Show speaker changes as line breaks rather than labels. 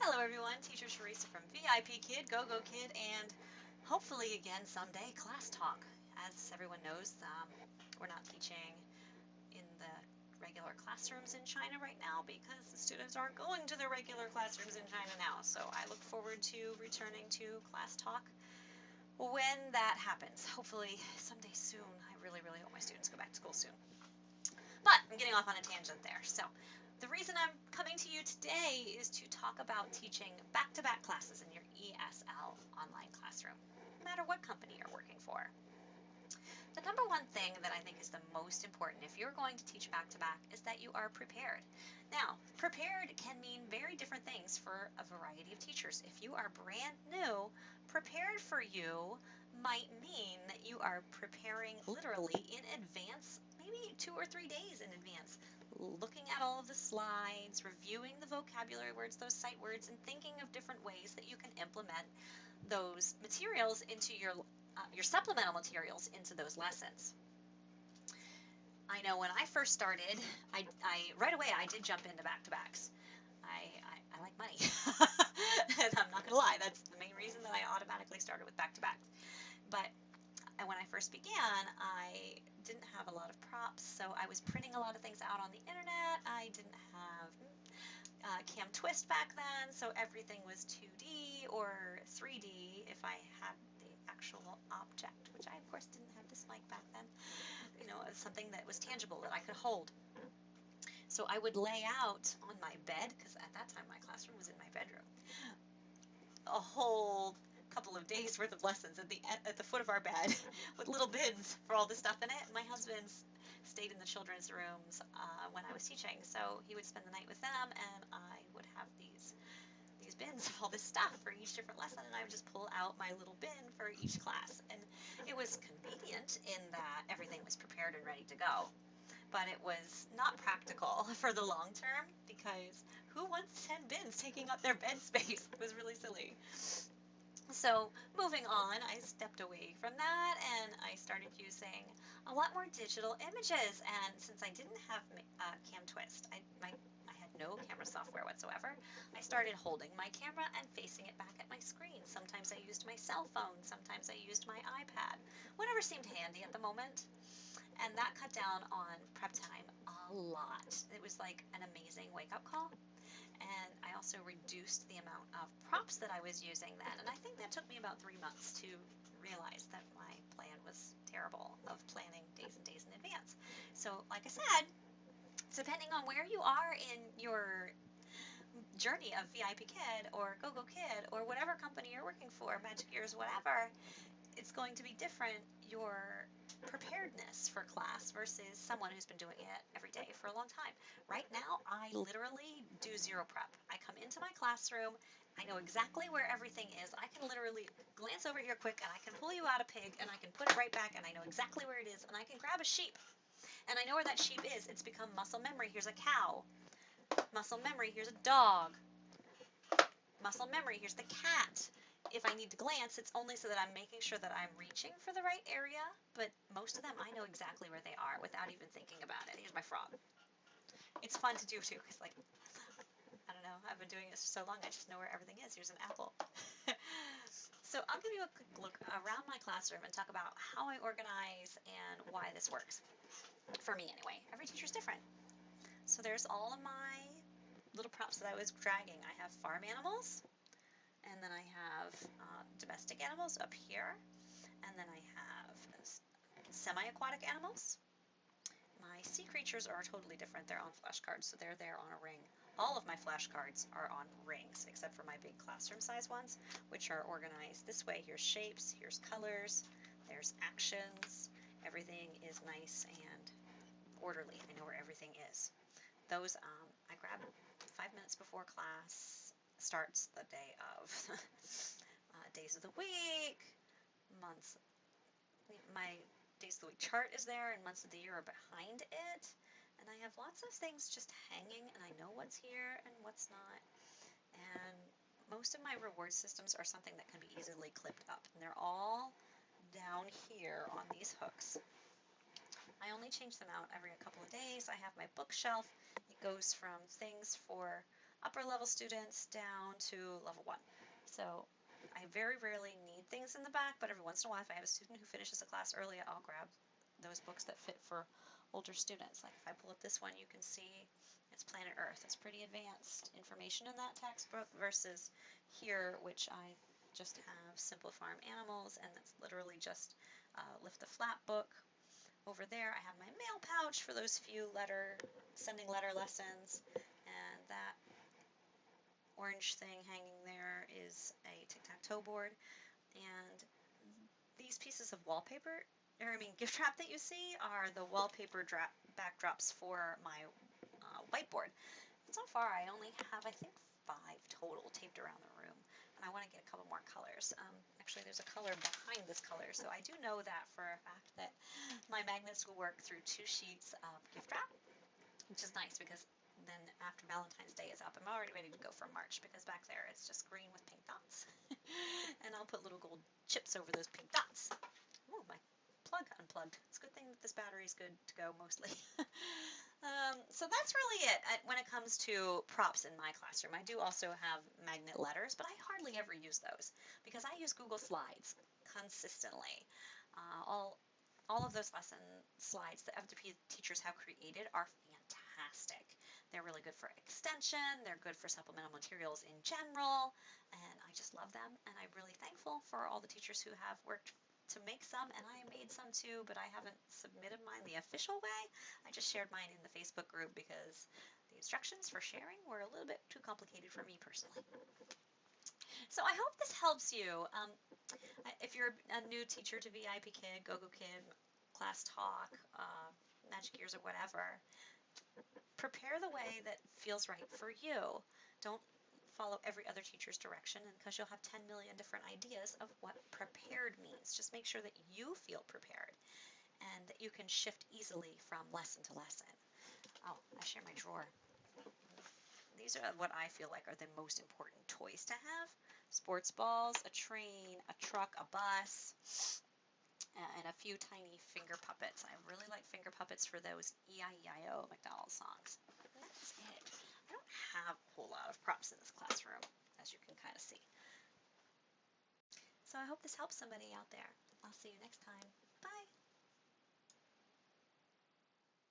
Hello everyone, Teacher Teresa from VIP Kid, Go-Go Kid, and hopefully again someday Class Talk. As everyone knows, we're not teaching in the regular classrooms in China right now because the students aren't going to the regular classrooms in China now. So I look forward to returning to Class Talk when that happens. Hopefully someday soon. I really, really hope my students go back to school soon. But I'm getting off on a tangent there. So the reason I'm coming to you today is to talk about teaching back-to-back classes in your ESL online classroom, no matter what company you're working for. The number one thing that I think is the most important if you're going to teach back-to-back is that you are prepared. Now, prepared can mean very different things for a variety of teachers. If you are brand new, prepared for you might mean that you are preparing literally in advance, maybe 2 or 3 days in advance, looking at all of the slides, reviewing the vocabulary words, those sight words, and thinking of different ways that you can implement those materials into your supplemental materials into those lessons. I know when I first started, I right away I did jump into back-to-backs. I like money. And I'm not gonna lie, that's the main reason that I automatically started with back-to-backs. But when I first began, I didn't have a lot of props, so I was printing a lot of things out on the internet. I didn't have Cam Twist back then, so everything was 2D or 3D if I had the actual object, which I of course didn't have this mic back then. You know, something that was tangible that I could hold. So I would lay out on my bed, because at that time my classroom was in my bedroom, a whole couple of days worth of lessons at the foot of our bed with little bins for all the stuff in it. My husband stayed in the children's rooms when I was teaching, so he would spend the night with them, and I would have these bins of all this stuff for each different lesson, and I would just pull out my little bin for each class. And it was convenient in that everything was prepared and ready to go, but it was not practical for the long term because who wants 10 bins taking up their bed space? It was really silly. So moving on, I stepped away from that and I started using a lot more digital images. And since I didn't have Cam Twist, I had no camera software whatsoever, I started holding my camera and facing it back at my screen. Sometimes I used my cell phone, sometimes I used my iPad, whatever seemed handy at the moment. And that cut down on prep time a lot. It was like an amazing wake-up call. And I also reduced the amount of props that I was using then. And I think that took me about 3 months to realize that my plan was terrible of planning days and days in advance. So like I said, depending on where you are in your journey of VIP Kid or Go-Go Kid or whatever company you're working for, Magic Years, whatever, it's going to be different, your preparedness for class versus someone who's been doing it every day for a long time. Right now, I literally do zero prep. I come into my classroom, I know exactly where everything is. I can literally glance over here quick and I can pull you out a pig and I can put it right back and I know exactly where it is and I can grab a sheep. And I know where that sheep is. It's become muscle memory. Here's a cow. Muscle memory. Here's a dog. Muscle memory. Here's the cat. If I need to glance, it's only so that I'm making sure that I'm reaching for the right area, but most of them I know exactly where they are without even thinking about it. Here's my frog. It's fun to do too, because like, I don't know, I've been doing this for so long, I just know where everything is. Here's an apple. So I'll give you a quick look around my classroom and talk about how I organize and why this works. For me anyway. Every teacher's different. So there's all of my little props that I was dragging. I have farm animals. And then I have domestic animals up here, and then I have semi-aquatic animals. My sea creatures are totally different. They're on flashcards, so they're there on a ring. All of my flashcards are on rings, except for my big classroom size ones, which are organized this way. Here's shapes, here's colors, there's actions. Everything is nice and orderly. I know where everything is. Those I grab 5 minutes before class starts, the day of. Days of the week, months. My days of the week chart is there, and months of the year are behind it. And I have lots of things just hanging, and I know what's here and what's not. And most of my reward systems are something that can be easily clipped up, and they're all down here on these hooks. I only change them out every couple of days. I have my bookshelf. It goes from things for upper level students down to level 1. So I very rarely need things in the back, but every once in a while, if I have a student who finishes a class early, I'll grab those books that fit for older students. Like if I pull up this one, you can see it's Planet Earth. It's pretty advanced information in that textbook versus here, which I just have Simple Farm Animals, and that's literally just Lift the Flap book. Over there, I have my mail pouch for those few sending letter lessons, and that orange thing hanging there is a tic-tac-toe board, and these pieces of gift wrap that you see are the wallpaper backdrops for my whiteboard. So far, I only have, I think, 5 total taped around the room, and I want to get a couple more colors. Actually, there's a color behind this color, so I do know that for a fact that my magnets will work through 2 sheets of gift wrap, which is nice because then after Valentine's Day is up, I'm already ready to go for March because back there it's just green with pink dots. And I'll put little gold chips over those pink dots. Oh, my plug unplugged. It's a good thing that this battery is good to go mostly. So that's really it when it comes to props in my classroom. I do also have magnet letters, but I hardly ever use those because I use Google Slides consistently. All of those lesson slides that other teachers have created are fantastic. They're really good for extension, they're good for supplemental materials in general, and I just love them, and I'm really thankful for all the teachers who have worked to make some, and I made some too, but I haven't submitted mine the official way. I just shared mine in the Facebook group because the instructions for sharing were a little bit too complicated for me personally. So I hope this helps you. If you're a new teacher to VIP Kid, Go-Go Kid, Class Talk, Magic Years, or whatever, prepare the way that feels right for you. Don't follow every other teacher's direction, and because you'll have 10 million different ideas of what prepared means. Just make sure that you feel prepared and that you can shift easily from lesson to lesson. Oh, I share my drawer. These are what I feel like are the most important toys to have. Sports balls, a train, a truck, a bus, and a few tiny finger puppets. I really like finger puppets for those E-I-E-I-O McDonald's songs. And that's it. I don't have a whole lot of props in this classroom, as you can kind of see. So I hope this helps somebody out there. I'll see you next time.